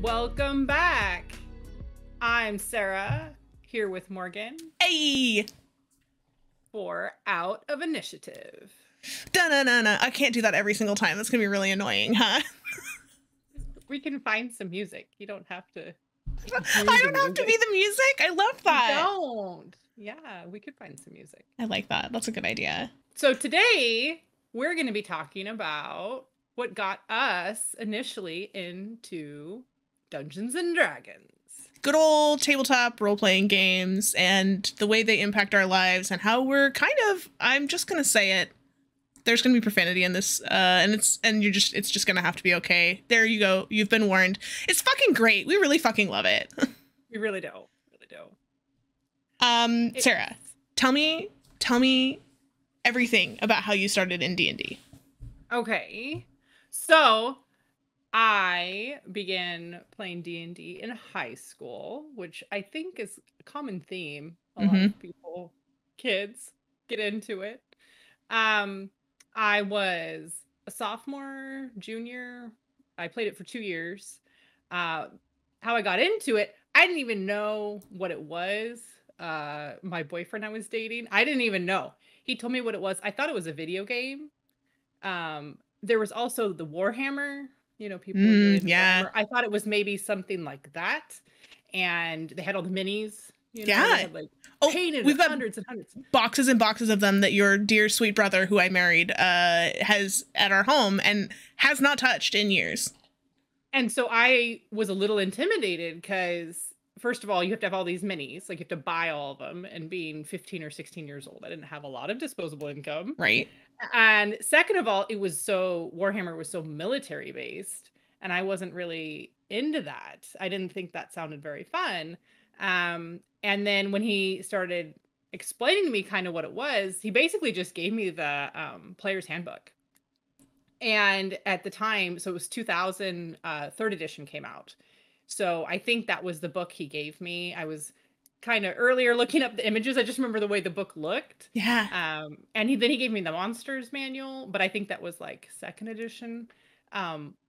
Welcome back. I'm Sarah, here with Morgan. Hey! For Out of Initiative. Da-na-na-na. I can't do that every single time. That's going to be really annoying, huh? We can find some music. You don't have to. I don't have to be the music. I love that. You don't. Yeah, we could find some music. I like that. That's a good idea. So today, we're going to be talking about what got us initially into Dungeons and Dragons. Good old tabletop role-playing games and the way they impact our lives and how we're kind of, I'm just going to say it, there's going to be profanity in this, it's just going to have to be okay. There you go. You've been warned. It's fucking great. We really fucking love it. We really do. Sarah, tell me everything about how you started in D&D. Okay. So I began playing D&D in high school, which I think is a common theme. A lot of people, kids, get into it. I was a sophomore, junior. I played it for 2 years. How I got into it, I didn't even know what it was. My boyfriend I was dating, I didn't even know. He told me what it was. I thought it was a video game. There was also the Warhammer. You know, people were really into Warhammer. I thought it was maybe something like that. And they had all the minis. You know, they had, like, painted we've got hundreds and hundreds. Boxes and boxes of them that your dear sweet brother, who I married, has at our home and has not touched in years. And so I was a little intimidated because, first of all, you have to have all these minis. Like, you have to buy all of them. And being 15 or 16 years old, I didn't have a lot of disposable income. Right. And second of all, Warhammer was so military based, and I wasn't really into that. I didn't think that sounded very fun. And then when he started explaining to me kind of what it was, he basically just gave me the player's handbook. And at the time, so it was 2000, third edition came out. So I think that was the book he gave me. I was kind of earlier looking up the images. I just remember the way the book looked. Yeah. And then he gave me the Monsters manual, but I think that was like second edition.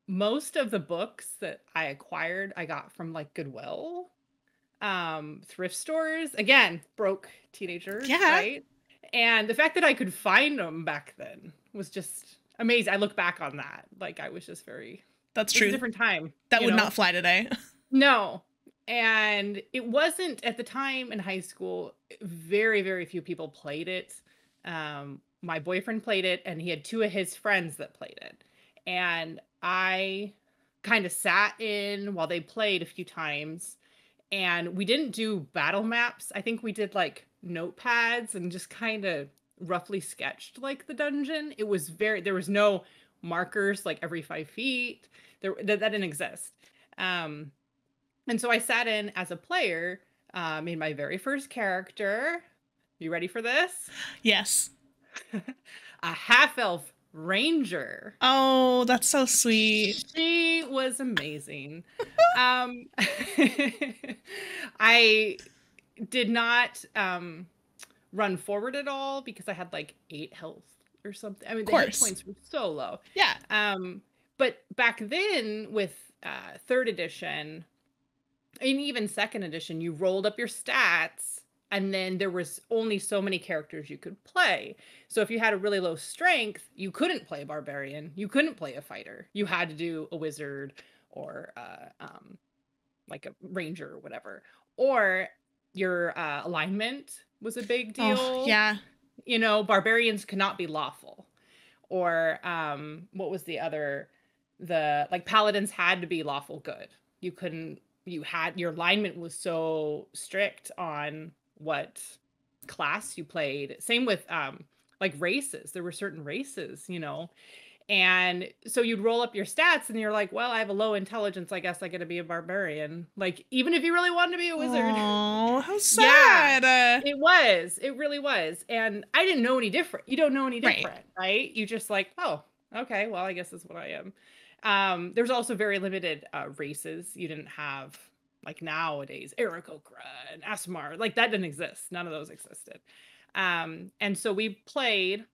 Most of the books that I acquired, I got from like Goodwill, thrift stores. Again, broke teenagers, right? And the fact that I could find them back then was just amazing. I look back on that, like I was just That's true. A different time. That would not fly today. No. And it wasn't, at the time in high school, very, very few people played it. My boyfriend played it, and he had two of his friends that played it. And I kind of sat in while they played a few times. And we didn't do battle maps. I think we did like notepads and just kind of roughly sketched like the dungeon. There was no markers like every 5 feet. That didn't exist. And so I sat in as a player, made my very first character. You ready for this? Yes. A half-elf ranger. Oh, that's so sweet. She was amazing. I did not run forward at all because I had like 8 health or something. I mean, the hit points were so low. Yeah. But back then with third edition, and even second edition, you rolled up your stats, and then there was only so many characters you could play. So if you had a really low strength, you couldn't play a barbarian. You couldn't play a fighter. You had to do a wizard or like a ranger or whatever. Or your alignment was a big deal. Oh, yeah. You know, barbarians could not be lawful. Or what was the other? Like paladins had to be lawful good. You couldn't. Your alignment was so strict on what class you played. Same with like races. There were certain races, you know. And so you'd roll up your stats and you're like, well, I have a low intelligence. I guess I got to be a barbarian. Like, even if you really wanted to be a wizard. Oh, how sad. Yeah, it was. It really was. And I didn't know any different. You don't know any different, right? You just like, oh, okay, well, I guess that's what I am. There's also very limited races. You didn't have, like nowadays, Aarakocra and Asmar. Like, that didn't exist. None of those existed. And so we played,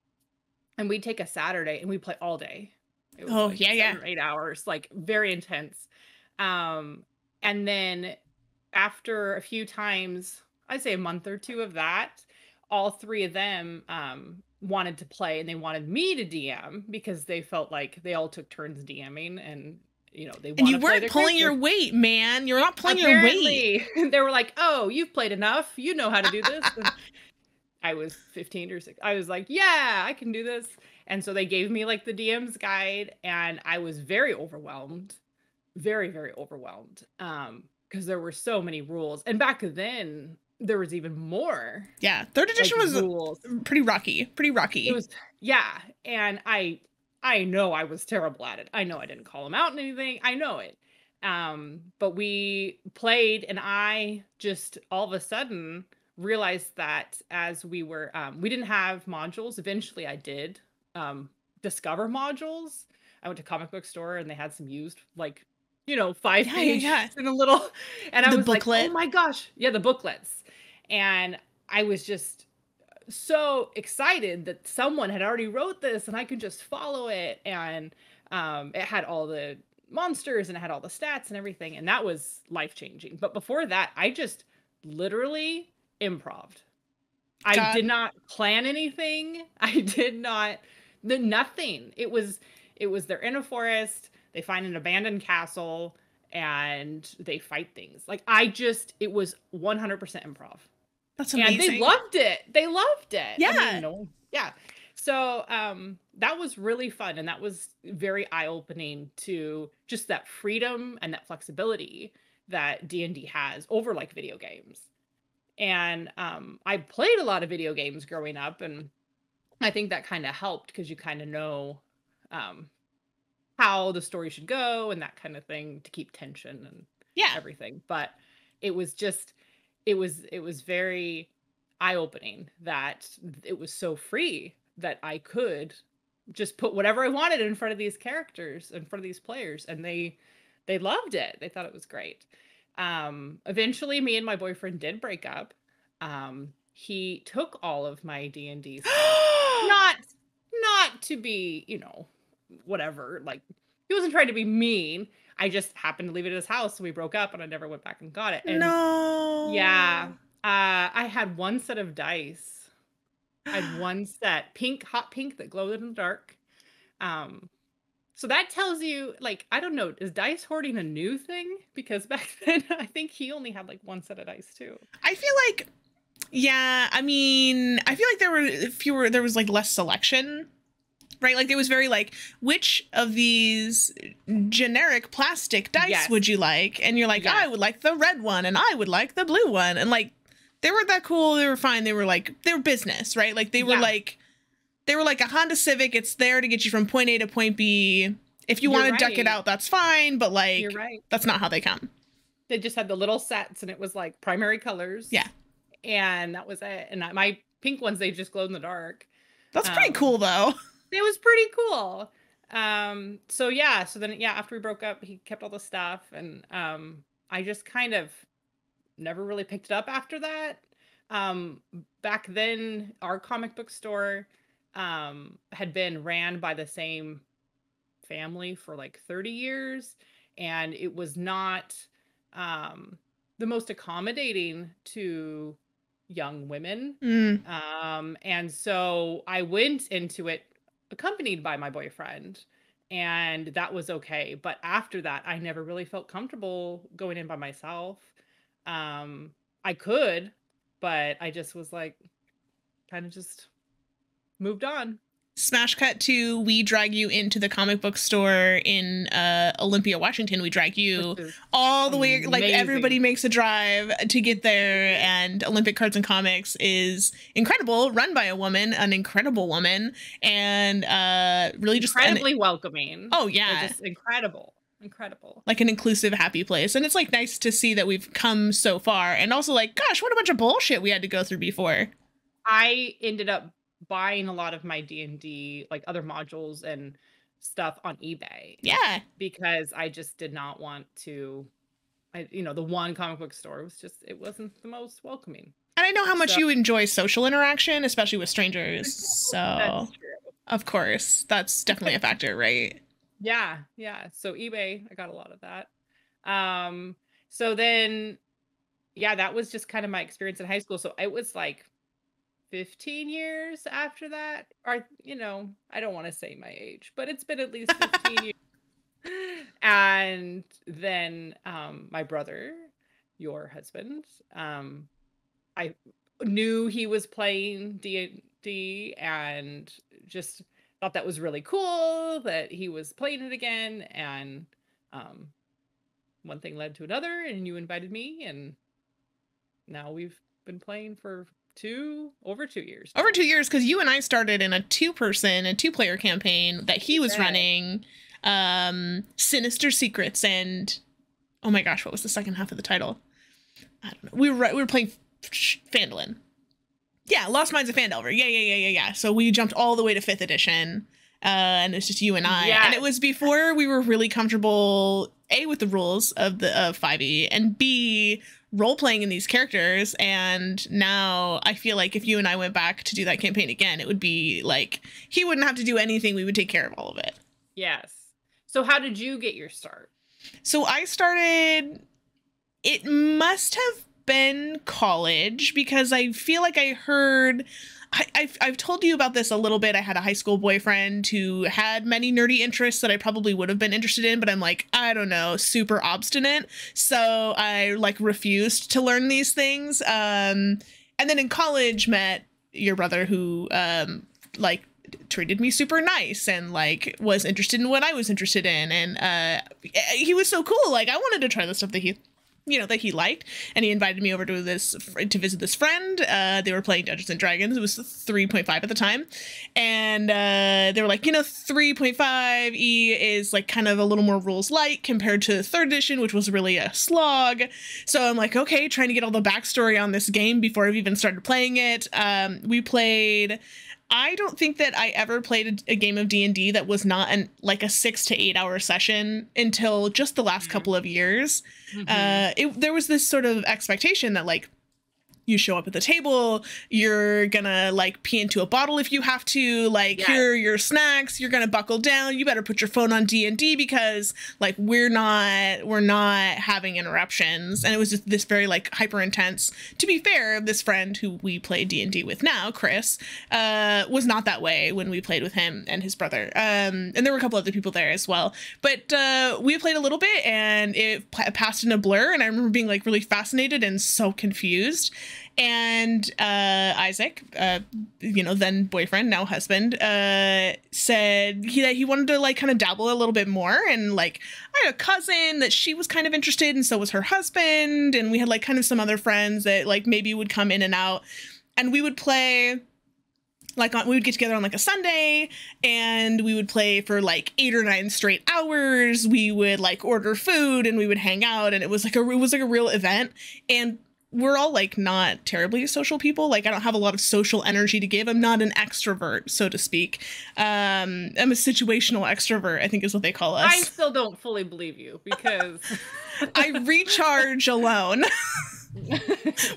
and we'd take a Saturday, and we'd play all day. It was 7 or 8 hours, like very intense. And then after a few times, I'd say a month or 2 of that, all 3 of them, wanted to play, and they wanted me to DM because they felt like they all took turns DMing and, they And you wanna play weren't their pulling your character. weight, man. You're not pulling your weight. Apparently, they were like, "Oh, you've played enough. You know how to do this." And I was 15 or 6. I was like, "Yeah, I can do this." And so they gave me, like, the DM's guide, and I was very overwhelmed. Very, very overwhelmed, because there were so many rules, and back then, there was even more, Yeah, third like, edition was rules. pretty rocky. Pretty It rocky. was yeah, and I know I was terrible at it. I know I didn't call him out and anything, I know it. But we played, and I just all of a sudden realized that as we didn't have modules. Eventually, I did, discover modules. I went to comic book store, and they had some used, like, 5 Yeah, yeah, yeah. pages in a little and I The was like, "Oh booklet. my gosh." Yeah, the booklets. And I was just so excited that someone had already wrote this and I could just follow it, and it had all the monsters and it had all the stats and everything, and that was life changing. But before that, I just literally improved. I did God, not plan anything. I did not nothing. It was they're in a forest, they find an abandoned castle, and they fight things. Like, it was 100% improv. that's And they amazing. loved it. They loved it. I mean, Yeah. no. Yeah. So, that was really fun, and that was very eye-opening to just that freedom and that flexibility that D&D has over, like, video games. And, I played a lot of video games growing up, and I think that kinda helped because you kinda know, um, how the story should go and that kind of thing to keep tension and Yeah. everything. But it was just it was very eye-opening that it was so free that I could just put whatever I wanted in front of these characters, in front of these players, and they loved it. They thought it was great. Eventually me and my boyfriend did break up. He took all of my D&D stuff. Not to be, whatever, like, he wasn't trying to be mean. I just happened to leave it at his house, so we broke up, and I never went back and got it. And yeah, No. I had 1 set of dice. I had 1 set, pink, hot pink that glowed in the dark. Um, so that tells you, like, I don't know, is dice hoarding a new thing? Because back then, I think he only had, like, 1 set of dice too. I feel like, yeah, I mean, I feel like there was like less selection, right? Like it was very like, which of these generic plastic dice Yes. would you like? And you're like, Yes. I would like the red one and I would like the blue one. And like, they weren't that cool. They were fine. They were business, right? Like Yeah. they were like a Honda Civic. It's there to get you from point A to point B. If you You're want to duck it right. out, that's fine. But You're like, right. that's not how they come. They just had the little sets, and it was, like, primary colors, Yeah. and that was it. And my pink ones, they just glowed in the dark. That's pretty Um, cool though. it was pretty cool. So yeah, so then yeah, after we broke up, he kept all the stuff, and I just kind of never really picked it up after that. Um, Back then, our comic book store had been ran by the same family for like 30 years, and it was not um the most accommodating to young women. Mm. And so I went into it accompanied by my boyfriend, and that was okay. But after that, I never really felt comfortable going in by myself. Um, I could, but I just was like, kind of just moved on. Smash cut to we drag you into the comic book store in Olympia, Washington. We drag Which you is all the way, like everybody amazing. makes a drive to get there. And Olympic Cards and Comics is incredible, run by a woman, an incredible woman, and really just Incredibly welcoming. oh They're yeah, just incredible. Incredible. like an inclusive, happy place. And it's like nice to see that we've come so far. And also like, gosh, what a bunch of bullshit we had to go through before. I ended up buying a lot of my D&D, like, other modules and stuff on eBay Yeah. because I just did not want to the one comic book store was just it wasn't the most welcoming. And I know how much So you enjoy social interaction, especially with strangers. that's So true. of course, that's definitely a factor, right? Yeah, yeah. So eBay, I got a lot of that. Um, So then, yeah, that was just kind of my experience in high school. So it was like 15 years after that, or, I don't want to say my age, but it's been at least 15 years. And then my brother, your husband, I knew he was playing D&D and just thought that was really cool that he was playing it again. And um, one thing led to another, and you invited me, and now we've been playing for over 2 years Over now. 2 years, because you and I started in a two-player campaign that he was Yeah. running, Sinister Secrets, and oh my gosh, what was the second half of the title? I don't know. We were playing Phandalin. Yeah, Lost Minds of Phandelver. Yeah. So we jumped all the way to 5th edition, and it's just you and I. Yeah. And it was before we were really comfortable, A, with the rules of 5e, and B, role playing in these characters. And now I feel like if you and I went back to do that campaign again, it would be like he wouldn't have to do anything. We would take care of all of it. Yes. So how did you get your start? So I started, it must have been college, because I feel like I heard, I've told you about this a little bit. I had a high school boyfriend who had many nerdy interests that I probably would have been interested in, but I'm like, I don't know, super obstinate. So I like refused to learn these things. And then in college met your brother, who like treated me super nice and like was interested in what I was interested in. And he was so cool. Like I wanted to try the stuff that he liked, and he invited me over to visit this friend. They were playing Dungeons and Dragons. It was 3.5 at the time, and they were like, 3.5e is like kind of a little more rules light compared to 3rd edition, which was really a slog. So I'm like, okay, trying to get all the backstory on this game before I've even started playing it. We played. I don't think that I ever played a game of D&D that was not like a 6 to 8 hour session until just the last couple of years. There was this sort of expectation that like, you show up at the table, you're gonna like pee into a bottle if you have to, like, yes, here are your snacks, you're gonna buckle down, you better put your phone on D&D because like we're not having interruptions. And it was just this very like hyper intense. To be fair, this friend who we play D&D with now, Chris, was not that way when we played with him and his brother. And there were a couple other people there as well, but we played a little bit and it passed in a blur, and I remember being like really fascinated and so confused. And Isaac, then boyfriend, now husband, said that he wanted to like kind of dabble a little bit more. And like I had a cousin that she was kind of interested, and so was her husband. And we had like kind of some other friends that like maybe would come in and out, and we would play. Like we would get together on like a Sunday, and we would play for like 8 or 9 straight hours. We would like order food and we would hang out, and it was like a real event. And we're all like not terribly social people. Like I don't have a lot of social energy to give. I'm not an extrovert, so to speak. I'm a situational extrovert, I think is what they call us. I still don't fully believe you because I recharge alone.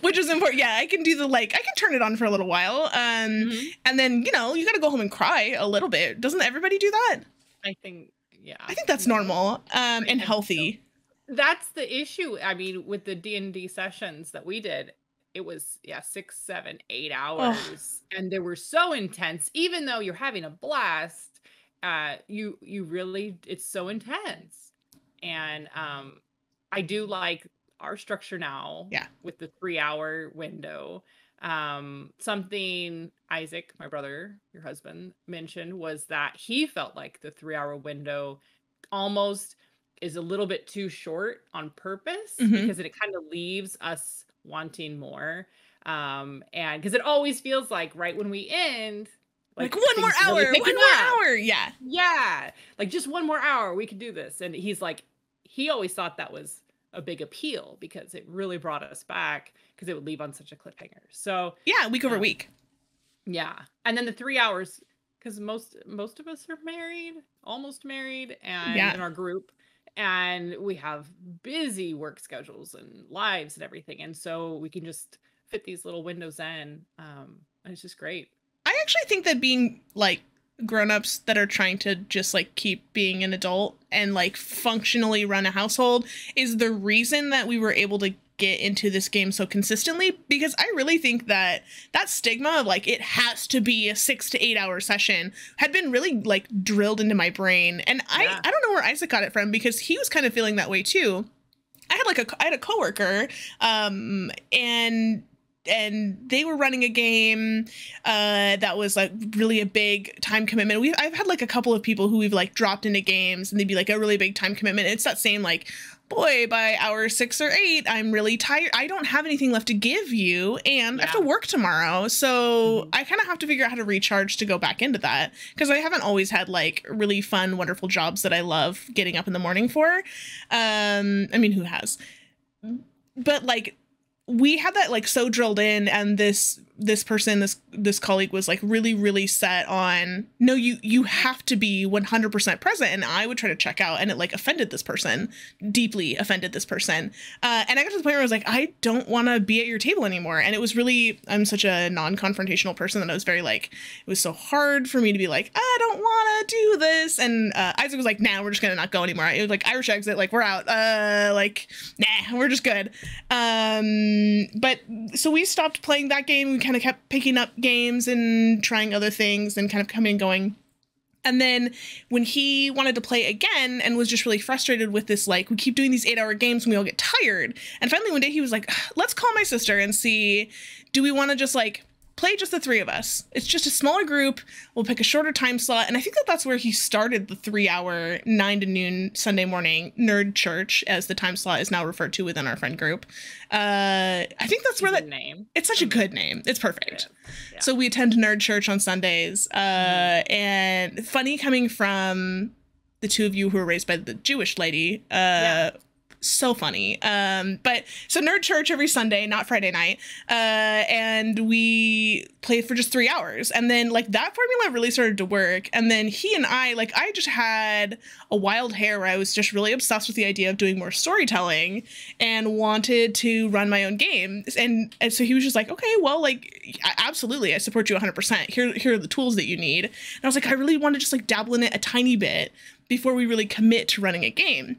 Which is important. Yeah, I can do I can turn it on for a little while. And then, you got to go home and cry a little bit. Doesn't everybody do that? I think, yeah. I think that's normal and healthy. So. That's the issue. I mean, with the D&D sessions that we did, it was 6, 7, 8 hours, and they were so intense. Even though you're having a blast, you really, it's so intense. And I do like our structure now. Yeah. With the 3-hour window. Something Isaac, my brother, your husband, mentioned was that he felt like the 3-hour window almost is a little bit too short on purpose, because it kind of leaves us wanting more. And because it always feels like right when we end, like one more hour, yeah, like just one more hour, we could do this. And he's like, he always thought that was a big appeal because it really brought us back, because it would leave on such a cliffhanger. So yeah, week over week. Yeah. And then the 3 hours, because most of us are married, almost married, and in our group, and we have busy work schedules and lives and everything. And so we can just fit these little windows in. And it's just great. I actually think that being like grown-ups that are trying to just like keep being an adult and like functionally run a household is the reason that we were able to get into this game so consistently, because I really think that that stigma of like it has to be a 6 to 8 hour session had been really like drilled into my brain. And I don't know where Isaac got it from, because he was kind of feeling that way too. I had a coworker and they were running a game that was like really a big time commitment. I've had like a couple of people who we've like dropped into games and they'd be like a really big time commitment. It's that same like, boy, by hour 6 or 8, I'm really tired. I don't have anything left to give you, and I have to work tomorrow. So I kind of have to figure out how to recharge to go back into that, because I haven't always had like really fun, wonderful jobs that I love getting up in the morning for. I mean, who has? But like, we had that like so drilled in, and this colleague was like really set on, no, you have to be 100% present. And I would try to check out, and it like offended this person, deeply offended this person. And I got to the point where I was like, I don't want to be at your table anymore. And it was really, I'm such a non-confrontational person that I was very like, it was so hard for me to be like, I don't want to do this. And Isaac was like, nah, we're just gonna not go anymore. It was like Irish exit, like we're out, like nah, we're just good. But so we stopped playing that game. We kind of kept picking up games and trying other things and kind of coming and going. And then when he wanted to play again and was just really frustrated with this, like, we keep doing these 8-hour games and we all get tired. And finally one day he was like, let's call my sister and see, do we want to just like play just the 3 of us? It's just a smaller group. We'll pick a shorter time slot. And I think that that's where he started the 3-hour 9 to noon Sunday morning nerd church, as the time slot is now referred to within our friend group. I think that's where that name. It's such a good name. It's perfect. Yeah. So we attend nerd church on Sundays. And funny coming from the 2 of you who were raised by the Jewish lady. So funny. But so nerd church every Sunday, not Friday night. And we played for just 3 hours. And then like that formula really started to work. And then he and I just had a wild hair where I was just really obsessed with the idea of doing more storytelling and wanted to run my own games. And so he was just like, okay, well, like, absolutely, I support you 100%. Here are the tools that you need. And I was like, I really want to just like dabble in it a tiny bit before we really commit to running a game.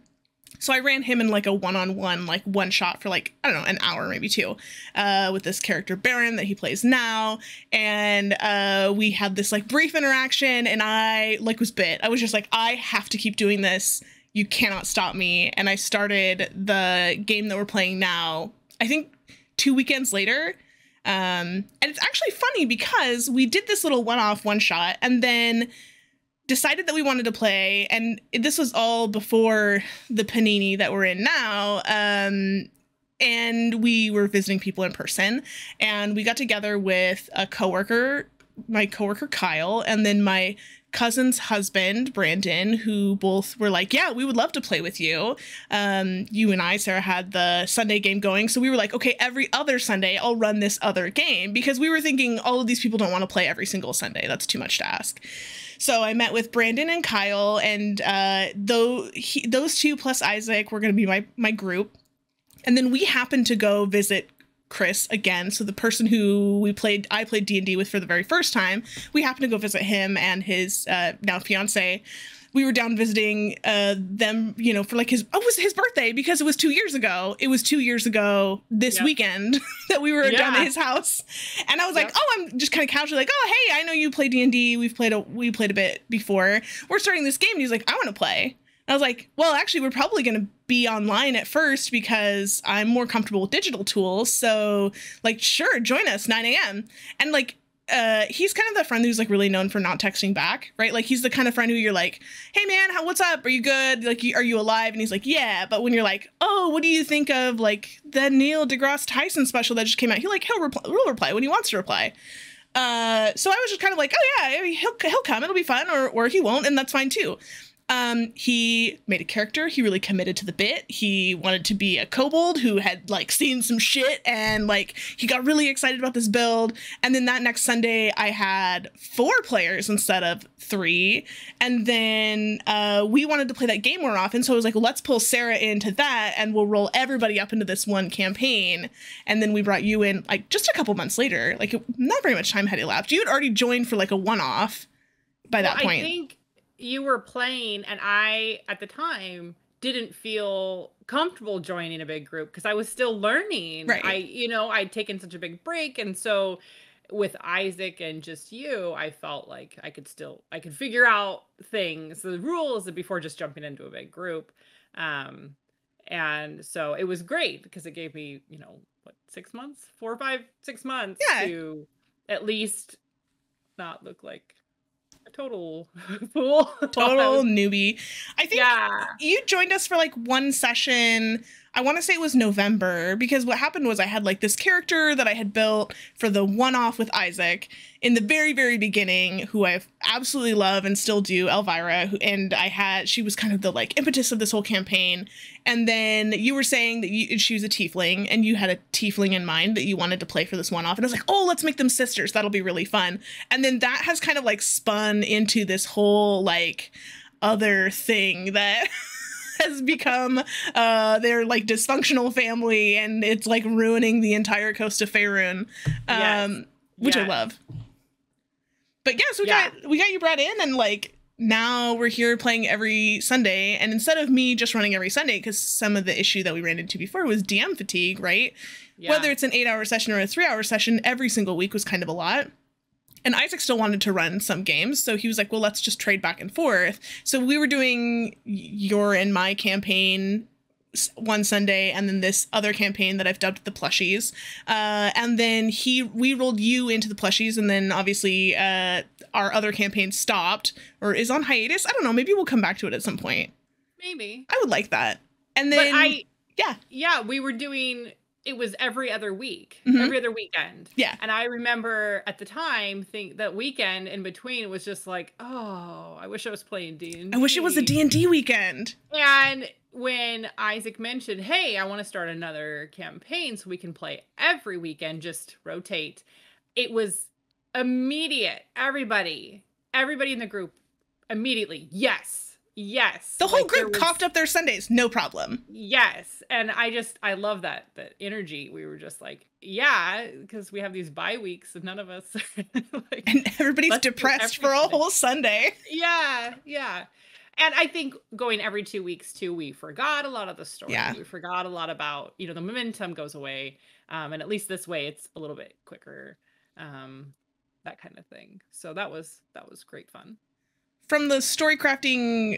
So I ran him in like a one-on-one, like one shot for like, I don't know, an hour, maybe 2, with this character Baron that he plays now. And we had this like brief interaction, and I like was bit. I was just like, I have to keep doing this. You cannot stop me. And I started the game that we're playing now, I think 2 weekends later. And it's actually funny because we did this little one-off one shot and then decided that we wanted to play, and this was all before the panini that we're in now, and we were visiting people in person, and we got together with my coworker Kyle, and then my cousin's husband Brandon, who both were like, yeah, we would love to play with you. You and I, Sarah, had the Sunday game going, so we were like, okay, every other Sunday I'll run this other game, because we were thinking all of these people don't want to play every single Sunday. That's too much to ask. So I met with Brandon and Kyle, and those 2 plus Isaac were going to be my group. And then we happened to go visit Chris again. So the person who I played D&D with for the very first time, we happened to go visit him and his now fiance. We were down visiting them, you know, for like it was his birthday, because it was 2 years ago. It was 2 years ago this weekend that we were down at his house. And I was like, oh, I'm just kind of casually like, oh, hey, I know you play D&D. We played a bit before. We're starting this game. And he's like, I want to play. I was like, well, actually, we're probably going to be online at first because I'm more comfortable with digital tools. So like, sure, join us 9 a.m. And like, he's kind of the friend who's like really known for not texting back, right? Like he's the kind of friend who you're like, hey man, what's up? Are you good? Like, are you alive? And he's like, yeah. But when you're like, oh, what do you think of like the Neil deGrasse Tyson special that just came out? He'll reply when he wants to reply. So I was just kind of like, oh yeah, he'll come. It'll be fun, or he won't, and that's fine too. He made a character. He really committed to the bit. He wanted to be a kobold who had like seen some shit, and like he got really excited about this build. And then that next Sunday I had 4 players instead of 3. And then we wanted to play that game more often. So I was like, let's pull Sarah into that and we'll roll everybody up into this one campaign. And then we brought you in like just a couple months later, like not very much time had elapsed. You had already joined for like a one-off. by Well, that I point. think you were playing, and I, at the time, didn't feel comfortable joining a big group because I was still learning. Right. I'd taken such a big break, and so with Isaac and just you, I felt like I could figure out things, the rules before just jumping into a big group. Um, and so it was great because it gave me, what, 6 months, 4, 5, 6 months Yeah. to at least not look like a total fool while I Total was. newbie. I think Yeah. you joined us for like one session. I want to say it was November, because what happened was I had like this character that I had built for the one-off with Isaac in the very, very beginning, who I absolutely love and still do, Elvira, and she was kind of the like impetus of this whole campaign. And then you were saying that she was a tiefling, and you had a tiefling in mind that you wanted to play for this one-off. And I was like, oh, let's make them sisters. That'll be really fun. And then that has kind of like spun into this whole like other thing that has become their like dysfunctional family, and it's like ruining the entire coast of Faerun, Yes. which I Yes. love. But yes, Yeah. we got you brought in, and like now we're here playing every Sunday. And instead of me just running every Sunday, because some of the issue that we ran into before was DM fatigue, right? Yeah. Whether it's an 8-hour session or a 3-hour session, every single week was kind of a lot. And Isaac still wanted to run some games, so he was like, well, let's just trade back and forth. So we were doing your and my campaign one Sunday, and then this other campaign that I've dubbed the plushies. And then we rolled you into the plushies, and then obviously our other campaign stopped or is on hiatus. I don't know. Maybe we'll come back to it at some point. Maybe. I would like that. And then yeah, we were doing, it was every other week, Mhm. every other weekend. Yeah. And I remember at the time, think that weekend in between was just like, oh, I wish I was playing D&D. I wish it was a D&D weekend. And when Isaac mentioned, hey, I want to start another campaign so we can play every weekend, just rotate, it was immediate. Everybody in the group immediately, yes. The whole group coughed up their Sundays, no problem. Yes. And I love that energy. We were just like, yeah, because we have these bye weeks and none of us like, and everybody's depressed for a whole Sunday. Yeah. And I think going every 2 weeks too, we forgot a lot of the story. Yeah. We forgot a lot about, the momentum goes away. And at least this way it's a little bit quicker. That kind of thing. So that was great fun. From the story crafting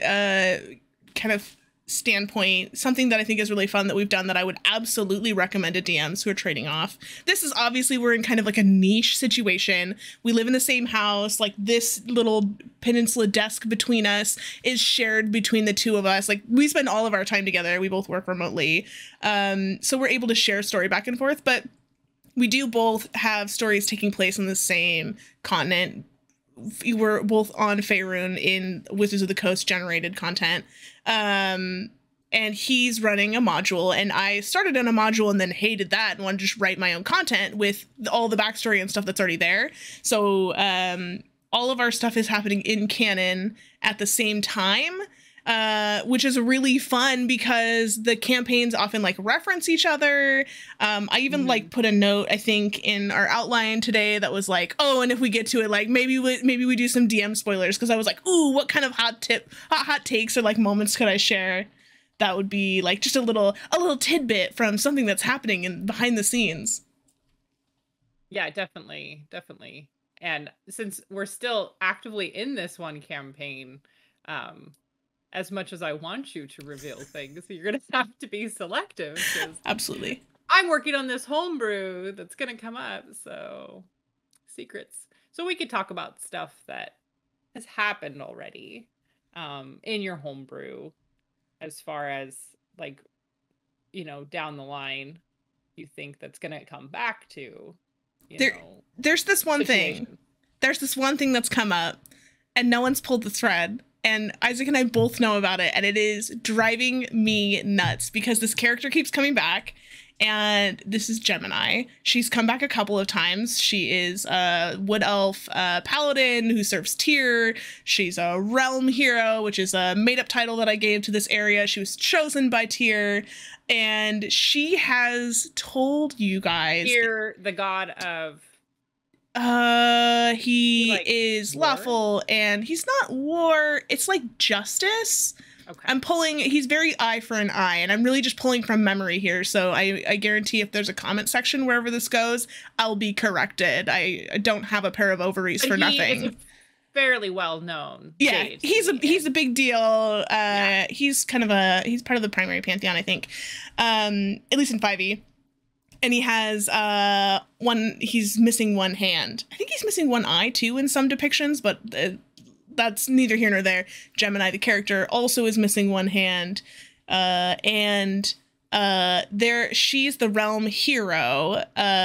kind of standpoint, something that I think is really fun that we've done that I would absolutely recommend to DMs who are trading off. This is obviously, we're in kind of like a niche situation. We live in the same house. Like this little peninsula desk between us is shared between the two of us. Like we spend all of our time together. We both work remotely. So we're able to share story back and forth, but we do both have stories taking place on the same continent. We were both on Faerun in Wizards of the Coast generated content. And he's running a module, and I started in a module and then hated that and wanted to just write my own content with all the backstory and stuff that's already there. So all of our stuff is happening in canon at the same time, which is really fun because the campaigns often like reference each other. I even like put a note, I think, in our outline today that was like, oh, and if we get to it, like maybe we do some DM spoilers, because I was like, ooh, what kind of hot takes or like moments could I share that would be like just a little tidbit from something that's happening in behind the scenes. Yeah, definitely. And since we're still actively in this one campaign, as much as I want you to reveal things, you're going to have to be selective. Absolutely. I'm working on this homebrew that's going to come up. So secrets. So we could talk about stuff that has happened already in your homebrew, as far as like, down the line, you think that's going to come back to, there's this one situation. thing. There's this one thing that's come up and no one's pulled the thread. And Isaac and I both know about it, and it is driving me nuts because this character keeps coming back, and this is Gemini. She's come back a couple of times. She is a wood elf paladin who serves Tyr. She's a realm hero, which is a made-up title that I gave to this area. She was chosen by Tyr, and she has told you guys... Tyr, the god of... He He like is war? lawful, and he's not war. It's like justice. Okay. I'm pulling, he's very eye for an eye, and I'm really just pulling from memory here. So I guarantee if there's a comment section wherever this goes, I'll be corrected. I don't have a pair of ovaries But for he is a nothing. fairly well-known Yeah, deity he's a and big deal. yeah. He's kind of he's part of the primary pantheon, I think. At least in 5e. And he has he's missing one hand. I think he's missing one eye too in some depictions, but that's neither here nor there. Gemini, the character, also is missing one hand, and there she's the realm hero.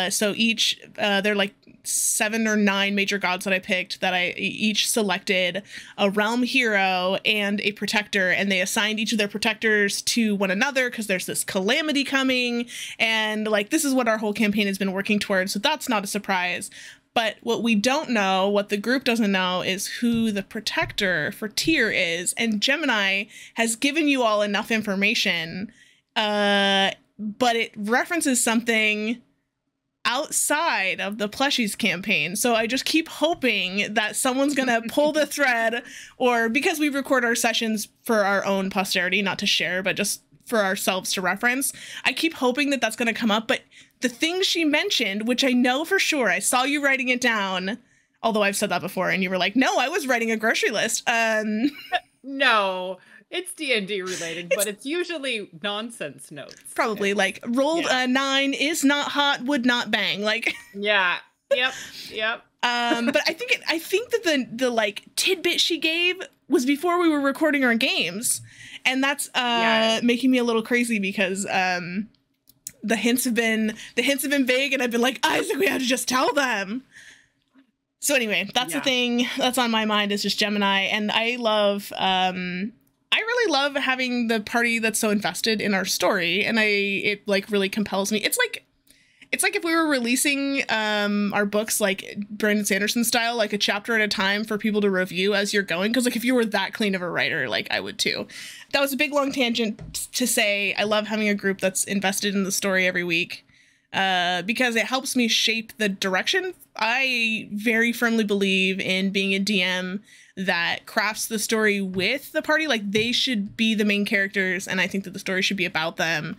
So each they're like 7 or 9 major gods that I picked that I each selected a realm hero and a protector, and they assigned each of their protectors to one another because there's this calamity coming, and like this is what our whole campaign has been working towards, so that's not a surprise. But what we don't know, what the group doesn't know, is who the protector for Tyr is. And Gemini has given you all enough information, but it references something outside of the plushies campaign. So I just keep hoping that someone's going to pull the thread, or because we record our sessions for our own posterity, not to share, but just for ourselves to reference, I keep hoping that that's going to come up. But the thing she mentioned, which I know for sure, I saw you writing it down, although I've said that before, and you were like, no, I was writing a grocery list. No, it's D&D related, but it's usually nonsense notes. Probably like rolled a 9, is not hot, would not bang. Like, yeah, yep. But I think that the like tidbit she gave was before we were recording our games, and that's making me a little crazy because the hints have been vague, and I've been like, Isaac, we have to just tell them. So anyway, that's the thing that's on my mind, is just Gemini, and I really love having the party that's so invested in our story, and it like really compels me. It's like if we were releasing our books like Brandon Sanderson style, like a chapter at a time for people to review as you're going. Because like if you were that clean of a writer, like I would too. That was a big long tangent to say I love having a group that's invested in the story every week, because it helps me shape the direction. I very firmly believe in being a DM that crafts the story with the party. Like they should be the main characters, and I think that the story should be about them.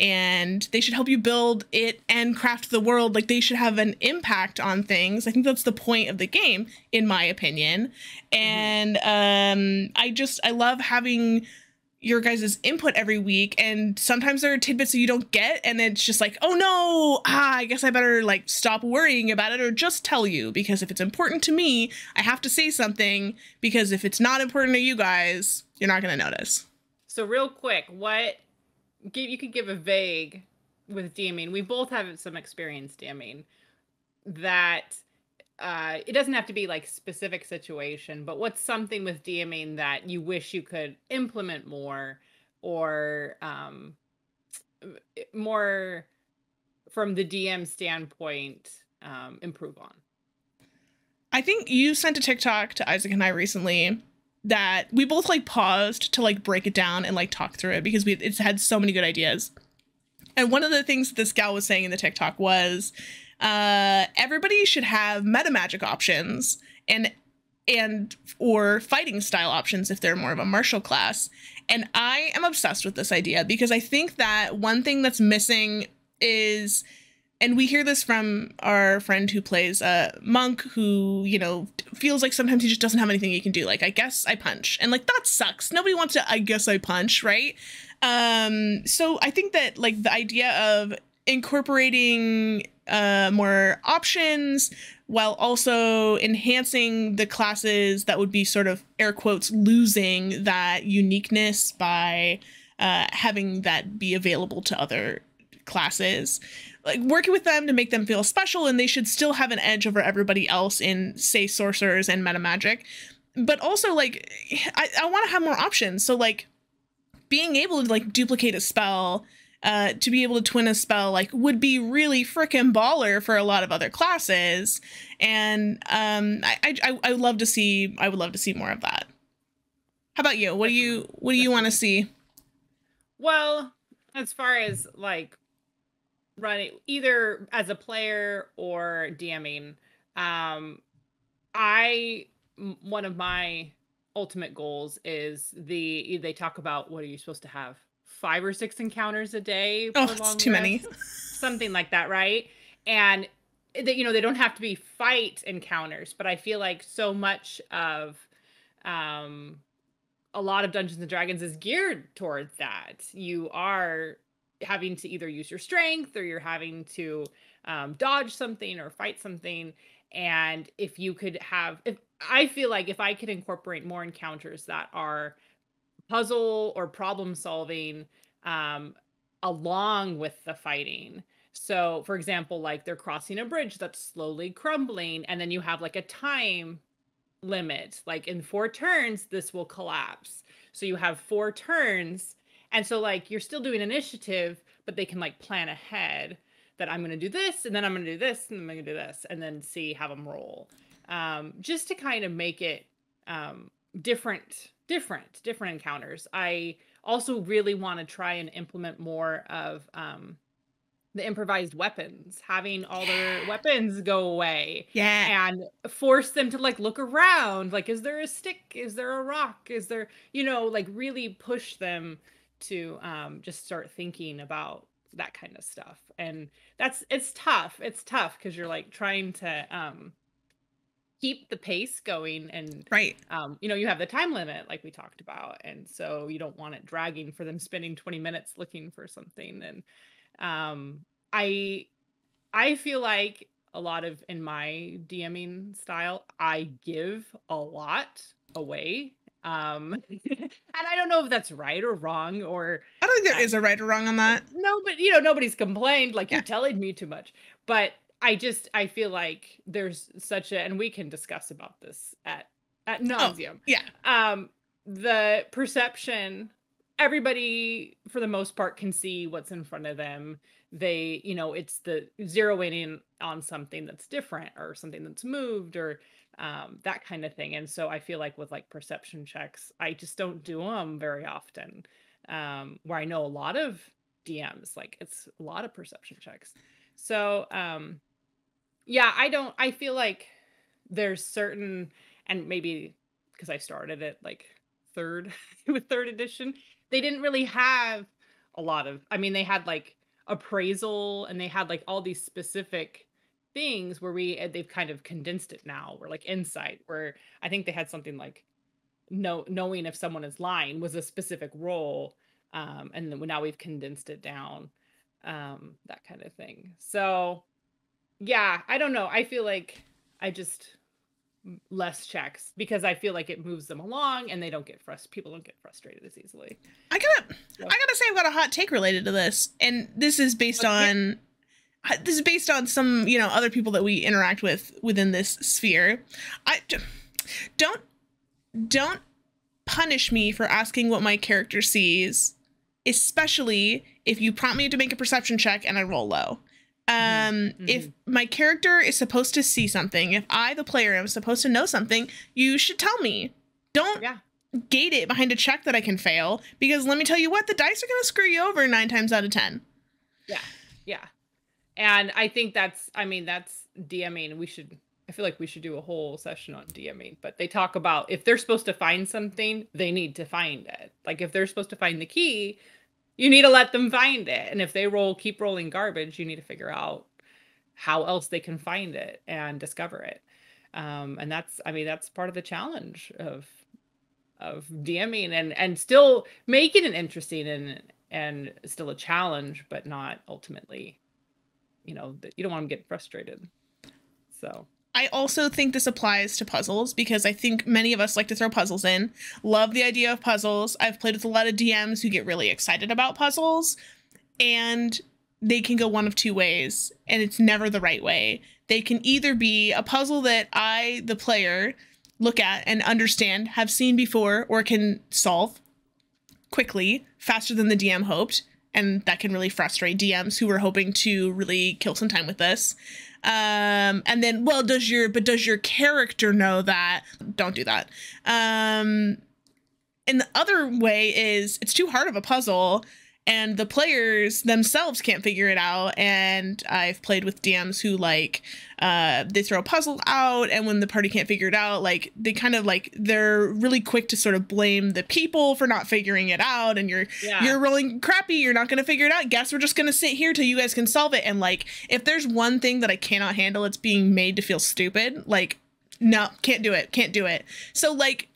And they should help you build it and craft the world. Like they should have an impact on things. I think that's the point of the game, in my opinion. And I love having your guys' input every week. And sometimes there are tidbits that you don't get, and it's just like, oh no, I guess I better like stop worrying about it or just tell you, because if it's important to me, I have to say something, because if it's not important to you guys, you're not going to notice. So real quick, you could give a vague with DMing. We both have some experience DMing that it doesn't have to be like specific situation, but what's something with DMing that you wish you could implement more, or more from the DM standpoint, improve on? I think you sent a TikTok to Isaac and I recently that we both like paused to like break it down and like talk through it, because it's had so many good ideas. And one of the things that this gal was saying in the TikTok was everybody should have meta magic options and or fighting style options if they're more of a martial class. And I am obsessed with this idea, because I think that one thing that's missing is, and we hear this from our friend who plays Monk, who, you know, feels like sometimes he just doesn't have anything he can do. Like, I guess I punch. And, like, that sucks. Nobody wants to, I guess I punch, right? So I think that, like, the idea of incorporating more options while also enhancing the classes that would be sort of, air quotes, losing that uniqueness by having that be available to other classes, like working with them to make them feel special, and they should still have an edge over everybody else in, say, sorcerers and meta magic. But also, like, I want to have more options. So, like, being able to, like, duplicate a spell, to be able to twin a spell, like, would be really frickin' baller for a lot of other classes. And I would love to see more of that. How about you? What do you want to see? Well, as far as like running either as a player or DMing, Um, I one of my ultimate goals is they talk about what are you supposed to have 5 or 6 encounters a day Oh, for it's long too many. rest, something like that, right? And they don't have to be fight encounters, but I feel like so much of um a lot of Dungeons and Dragons is geared towards that. You are having to either use your strength or you're having to dodge something or fight something. And if you could have, if I feel like if I could incorporate more encounters that are puzzle or problem solving um, along with the fighting. So, for example, like they're crossing a bridge that's slowly crumbling, and then you have like a time limit. Like in 4 turns, this will collapse. So you have 4 turns. And so like you're still doing initiative, but they can like plan ahead that I'm going to do this and then I'm going to do this and I'm going to do this and then see how them roll. Just to kind of make it um, different encounters. I also really want to try and implement more of the improvised weapons, having all their Yeah. weapons go away Yeah. and force them to like look around. Like, is there a stick? Is there a rock? Is there, like really push them to just start thinking about that kind of stuff. And it's tough. It's tough because you're like trying to keep the pace going and Right. you have the time limit like we talked about. And so you don't want it dragging for them spending 20 minutes looking for something. And um I I feel like a lot of in my DMing style, I give a lot away. And I don't know if that's right or wrong or I don't think there uh, is a right or wrong on that. no, but nobody's complained like Yeah. you're telling me too much. But I feel like there's such a, and we can discuss about this at Oh, nauseum. yeah. Um, the perception, everybody for the most part can see what's in front of them. It's the zeroing in on something that's different or something that's moved or that kind of thing. And so I feel like with like perception checks, I just don't do them very often. Where I know a lot of DMs, like it's a lot of perception checks. So, yeah, I feel like there's certain, and maybe because I started it like third with third edition, they didn't really have a lot of, I mean, they had like appraisal and they had like all these specific things where they've kind of condensed it now. We're like insight, where I think they had something like knowing if someone is lying was a specific role, and then now we've condensed it down, that kind of thing. So yeah, I don't know, I feel like I just less checks because I feel like it moves them along and they don't get people don't get frustrated as easily. I gotta So, I gotta say I've got a hot take related to this, and this is based okay. on some other people that we interact with within this sphere. I don't don't punish me for asking what my character sees, especially if you prompt me to make a perception check and I roll low. If my character is supposed to see something, if I, the player, am supposed to know something, you should tell me. Don't Yeah. gate it behind a check that I can fail, because let me tell you what, the dice are going to screw you over 9 times out of 10. Yeah. Yeah. And I think that's DMing. I feel like we should do a whole session on DMing, but they talk about if they're supposed to find something, they need to find it. Like if they're supposed to find the key, you need to let them find it. And if they keep rolling garbage, you need to figure out how else they can find it and discover it. And that's part of the challenge of DMing and still making it interesting and still a challenge, but not ultimately, that you don't want them getting frustrated. So I also think this applies to puzzles, because I think many of us like to throw puzzles in. Love the idea of puzzles. I've played with a lot of DMs who get really excited about puzzles, and they can go one of two ways, and it's never the right way. They can either be a puzzle that I, the player, look at and understand, have seen before, or can solve quickly, faster than the DM hoped, and that can really frustrate DMs who were hoping to really kill some time with this. And then, well, does your character know that? Don't do that. And the other way is it's too hard of a puzzle, and the players themselves can't figure it out. And I've played with DMs who like they throw a puzzle out, and when the party can't figure it out, like they kind of like they're really quick to sort of blame the people for not figuring it out. And you're rolling crappy, you're not gonna figure it out. Guess we're just gonna sit here till you guys can solve it. And like if there's one thing that I cannot handle, it's being made to feel stupid. Like no, can't do it. So like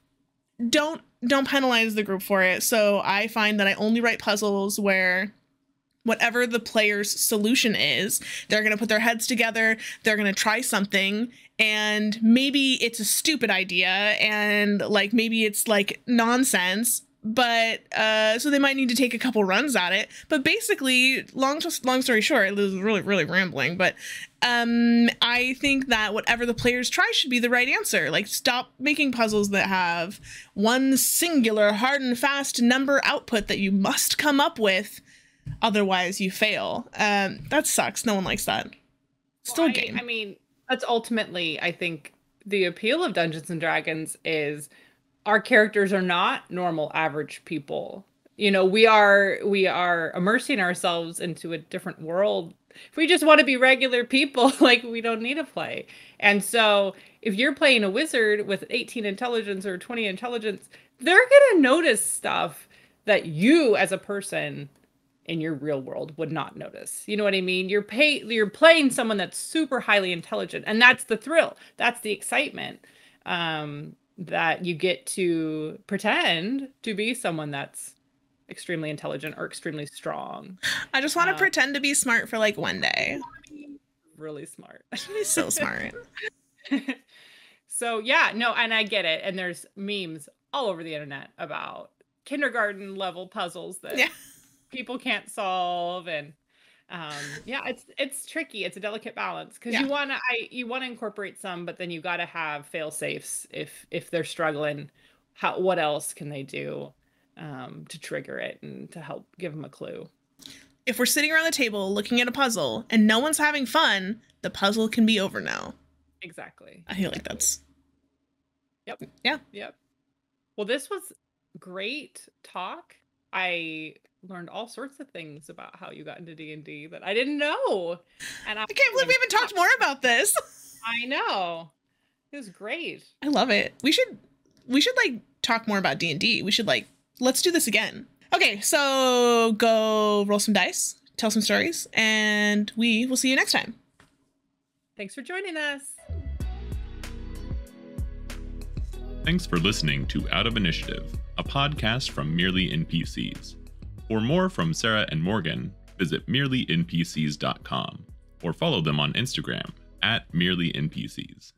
don't penalize the group for it. So I find that I only write puzzles where whatever the player's solution is, they're going to put their heads together, they're going to try something, and maybe it's a stupid idea, and like maybe it's like nonsense, but so they might need to take a couple runs at it. But basically, long story short, it was really rambling, but I think that whatever the players try should be the right answer. Like, stop making puzzles that have one singular hard and fast number output that you must come up with, otherwise you fail. That sucks. No one likes that. Still a game. I mean, that's ultimately, I think, the appeal of Dungeons and Dragons is our characters are not normal average people. You know, we are immersing ourselves into a different world. If we just want to be regular people, like, we don't need to play. And so if you're playing a wizard with 18 intelligence or 20 intelligence, they're going to notice stuff that you as a person in your real world would not notice. You know what I mean? You're playing someone that's super highly intelligent, and that's the thrill. That's the excitement, that you get to pretend to be someone that's extremely intelligent or extremely strong. I just want to pretend to be smart for like one day. Really smart. She's so smart. So yeah, no, and I get it. And there's memes all over the internet about kindergarten level puzzles that people can't solve. And yeah, it's tricky. It's a delicate balance because you want to incorporate some, but then you got to have fail safes if they're struggling. What else can they do to trigger it and to help give them a clue? If we're sitting around the table looking at a puzzle and no one's having fun, the puzzle can be over now. Exactly. I feel like that's. Yep. Yeah. Yep. Well, this was great talk. I learned all sorts of things about how you got into D&D that I didn't know. And I can't believe we haven't talked more about this. I know. It was great. I love it. We should like talk more about D&D. We should like, let's do this again. Okay, so go roll some dice, tell some stories, and we will see you next time. Thanks for joining us. Thanks for listening to Out of Initiative, a podcast from Merely NPCs. For more from Sarah and Morgan, visit merelynpcs.com or follow them on Instagram @merelynpcs.